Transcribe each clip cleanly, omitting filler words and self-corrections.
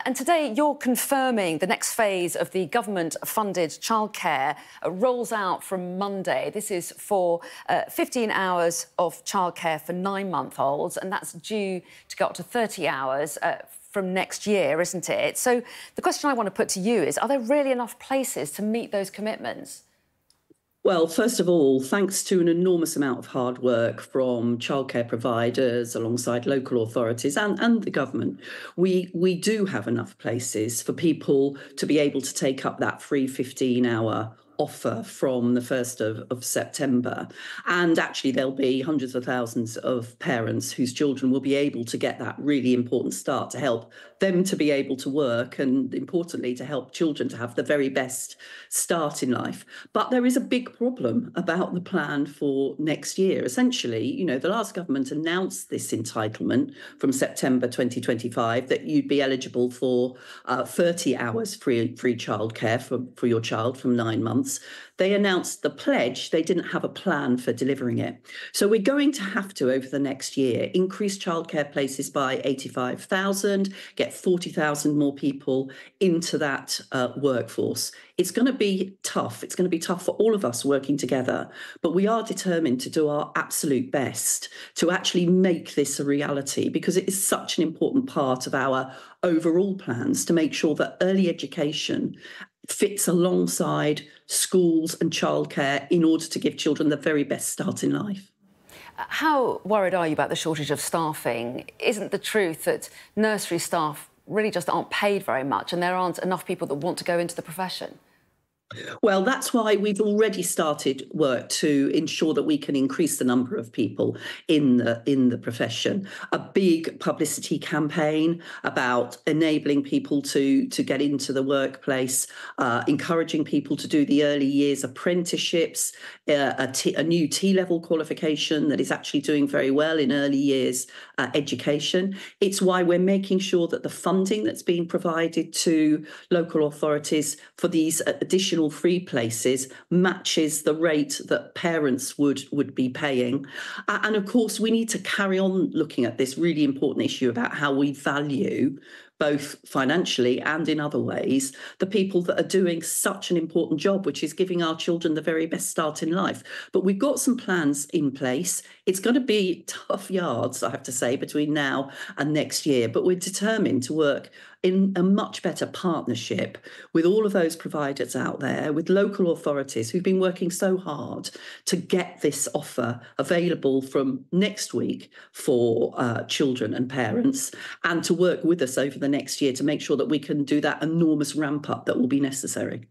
And today you're confirming the next phase of the government-funded childcare rolls out from Monday. This is for 15 hours of childcare for 9-month-olds, and that's due to go up to 30 hours from next year, isn't it? So the question I want to put to you is, are there really enough places to meet those commitments? Well, first of all, thanks to an enormous amount of hard work from childcare providers alongside local authorities and the government, we do have enough places for people to be able to take up that free 15-hour offer from the 1st of September. And actually, there'll be hundreds of thousands of parents whose children will be able to get that really important start to help them to be able to work and, importantly, to help children to have the very best start in life. But there is a big problem about the plan for next year. Essentially, you know, the last government announced this entitlement from September 2025 that you'd be eligible for 30 hours free childcare for your child from 9 months. They announced the pledge. They didn't have a plan for delivering it. So we're going to have to, over the next year, increase childcare places by 85,000, get 40,000 more people into that workforce. It's going to be tough. It's going to be tough for all of us working together, but we are determined to do our absolute best to actually make this a reality, because it is such an important part of our overall plans to make sure that early education fits alongside schools and childcare in order to give children the very best start in life. How worried are you about the shortage of staffing? Isn't the truth that nursery staff really just aren't paid very much and there aren't enough people that want to go into the profession? Well, that's why we've already started work to ensure that we can increase the number of people in the profession. A big publicity campaign about enabling people to get into the workplace, encouraging people to do the early years apprenticeships, a new T-level qualification that is actually doing very well in early years education. It's why we're making sure that the funding that's being provided to local authorities for these additional free places matches the rate that parents would be paying. And of course, we need to carry on looking at this really important issue about how we value, both financially and in other ways, the people that are doing such an important job, which is giving our children the very best start in life. But we've got some plans in place. It's going to be tough yards, I have to say, between now and next year, but we're determined to work in a much better partnership with all of those providers out there, with local authorities who've been working so hard to get this offer available from next week for children and parents, and to work with us over the next year to make sure that we can do that enormous ramp up that will be necessary.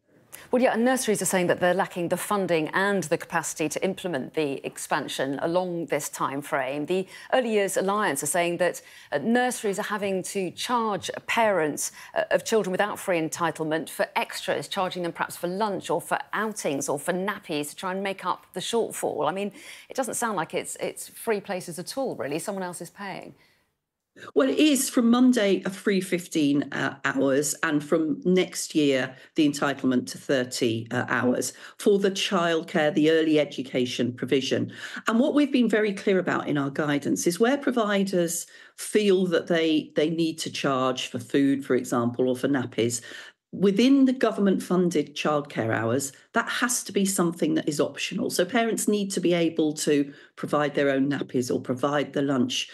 Well, yeah, and nurseries are saying that they're lacking the funding and the capacity to implement the expansion along this time frame. The Early Years Alliance are saying that nurseries are having to charge parents of children without free entitlement for extras, charging them perhaps for lunch or for outings or for nappies to try and make up the shortfall. I mean, it doesn't sound like it's free places at all, really. Someone else is paying. Well, it is from Monday a free 15 hours, and from next year the entitlement to 30 hours for the childcare, the early education provision. And what we've been very clear about in our guidance is where providers feel that they need to charge for food, for example, or for nappies, within the government-funded childcare hours, that has to be something that is optional. So parents need to be able to provide their own nappies or provide the lunch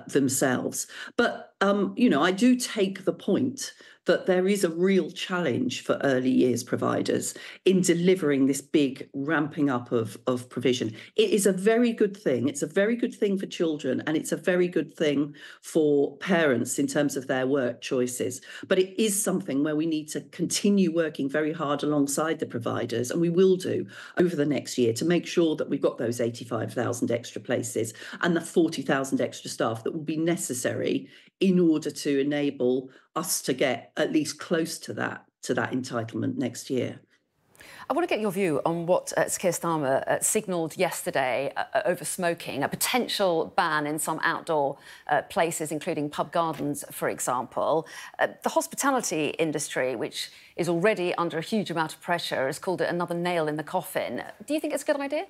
themselves. But, you know, I do take the point that there is a real challenge for early years providers in delivering this big ramping up of provision. It is a very good thing. It's a very good thing for children, and it's a very good thing for parents in terms of their work choices. But it is something where we need to continue working very hard alongside the providers, and we will do over the next year, to make sure that we've got those 85,000 extra places and the 40,000 extra staff that will be necessary in order to enable us to get at least close to that entitlement next year. I want to get your view on what Keir Starmer signalled yesterday over smoking, a potential ban in some outdoor places, including pub gardens, for example. The hospitality industry, which is already under a huge amount of pressure, has called it another nail in the coffin. Do you think it's a good idea?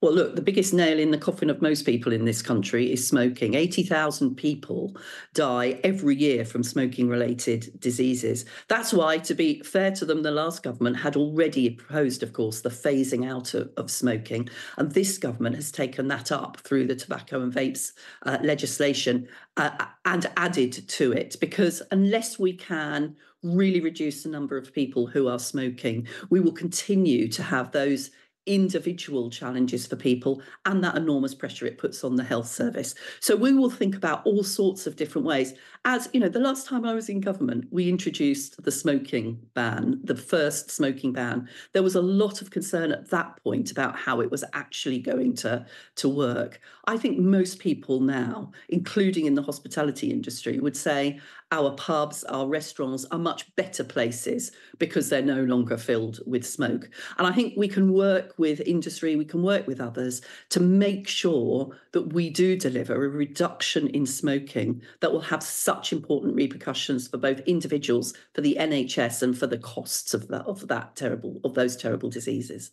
Well, look, the biggest nail in the coffin of most people in this country is smoking. 80,000 people die every year from smoking-related diseases. That's why, to be fair to them, the last government had already proposed, of course, the phasing out of smoking. And this government has taken that up through the tobacco and vapes legislation and added to it, because unless we can really reduce the number of people who are smoking, we will continue to have those individual challenges for people and that enormous pressure it puts on the health service. So we will think about all sorts of different ways. As you know, the last time I was in government, we introduced the smoking ban, the first smoking ban. There was a lot of concern at that point about how it was actually going to work. I think most people now, including in the hospitality industry, would say our pubs, our restaurants are much better places because they're no longer filled with smoke. And I think we can work with industry, we can work with others to make sure that we do deliver a reduction in smoking that will have such important repercussions for both individuals, for the NHS, and for the costs of those terrible diseases.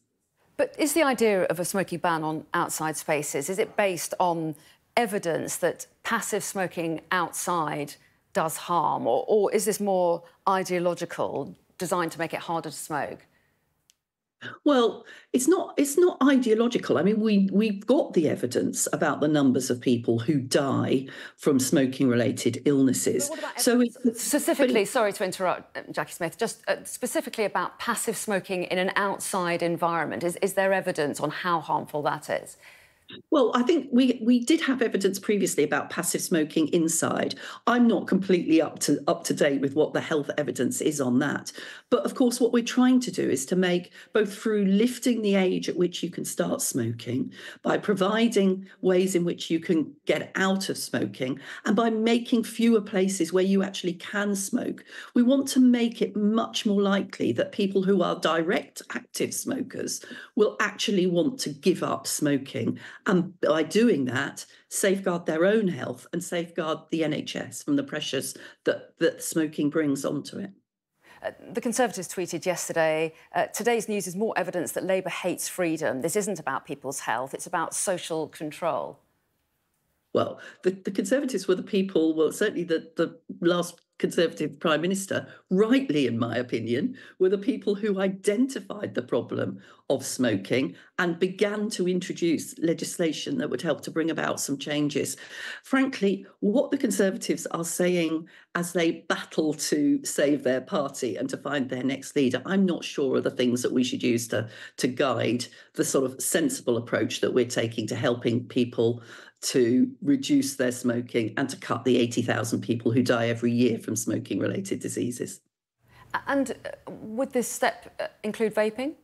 But is the idea of a smoking ban on outside spaces, is it based on evidence that passive smoking outside does harm, or is this more ideological, designed to make it harder to smoke? Well, it's not ideological. I mean, we've got the evidence about the numbers of people who die from smoking-related illnesses. But what about So specifically, sorry to interrupt, Jacqui Smith, just specifically about passive smoking in an outside environment. Is there evidence on how harmful that is? Well, I think we did have evidence previously about passive smoking inside. I'm not completely up to date with what the health evidence is on that. But of course, what we're trying to do is to make, both through lifting the age at which you can start smoking, by providing ways in which you can get out of smoking, and by making fewer places where you actually can smoke, we want to make it much more likely that people who are direct active smokers will actually want to give up smoking. And by doing that, safeguard their own health and safeguard the NHS from the pressures that smoking brings onto it. The Conservatives tweeted yesterday, today's news is more evidence that Labour hates freedom. This isn't about people's health, it's about social control. Well, the Conservatives were the people, well, certainly the last Conservative Prime Minister, rightly in my opinion, were the people who identified the problem of smoking and began to introduce legislation that would help to bring about some changes. Frankly, what the Conservatives are saying as they battle to save their party and to find their next leader, I'm not sure are the things that we should use to guide the sort of sensible approach that we're taking to helping people to reduce their smoking and to cut the 80,000 people who die every year from smoking-related diseases. And would this step include vaping?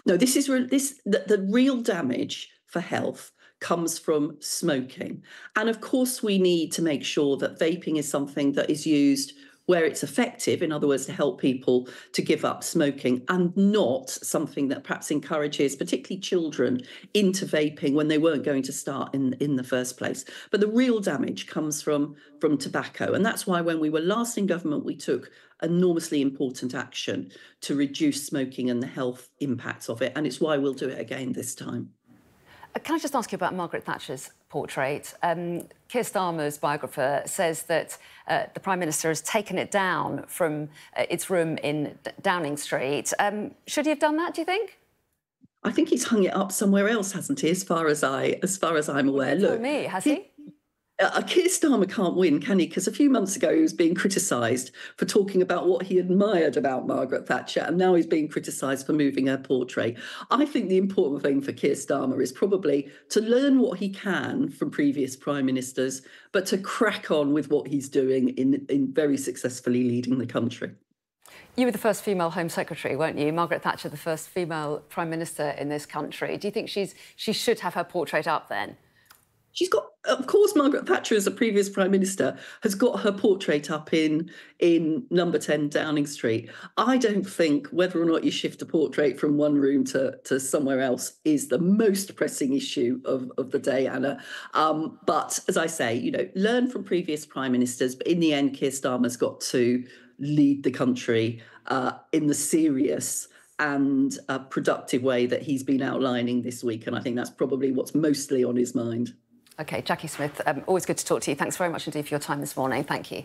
No, the real damage for health comes from smoking. And of course, we need to make sure that vaping is something that is used where it's effective, in other words, to help people to give up smoking, and not something that perhaps encourages particularly children into vaping when they weren't going to start in the first place. But the real damage comes from tobacco. And that's why when we were last in government, we took enormously important action to reduce smoking and the health impacts of it. And it's why we'll do it again this time. Can I just ask you about Margaret Thatcher's portrait? Keir Starmer's biographer says that the Prime Minister has taken it down from its room in Downing Street. Should he have done that, do you think? I think he's hung it up somewhere else, hasn't he, as far as I'm aware. Look, me, has he? Keir Starmer can't win, can he? Because a few months ago he was being criticised for talking about what he admired about Margaret Thatcher, and now he's being criticised for moving her portrait. I think the important thing for Keir Starmer is probably to learn what he can from previous prime ministers, but to crack on with what he's doing in very successfully leading the country. You were the first female Home Secretary, weren't you? Margaret Thatcher, the first female Prime Minister in this country. Do you think she should have her portrait up then? She's got, of course, Margaret Thatcher, as a previous Prime Minister, has got her portrait up in number 10 Downing Street. I don't think whether or not you shift a portrait from one room to somewhere else is the most pressing issue of the day, Anna. But as I say, learn from previous Prime Ministers. But in the end, Keir Starmer's got to lead the country in the serious and productive way that he's been outlining this week. And I think that's probably what's mostly on his mind. OK, Jacqui Smith, always good to talk to you. Thanks very much indeed for your time this morning. Thank you.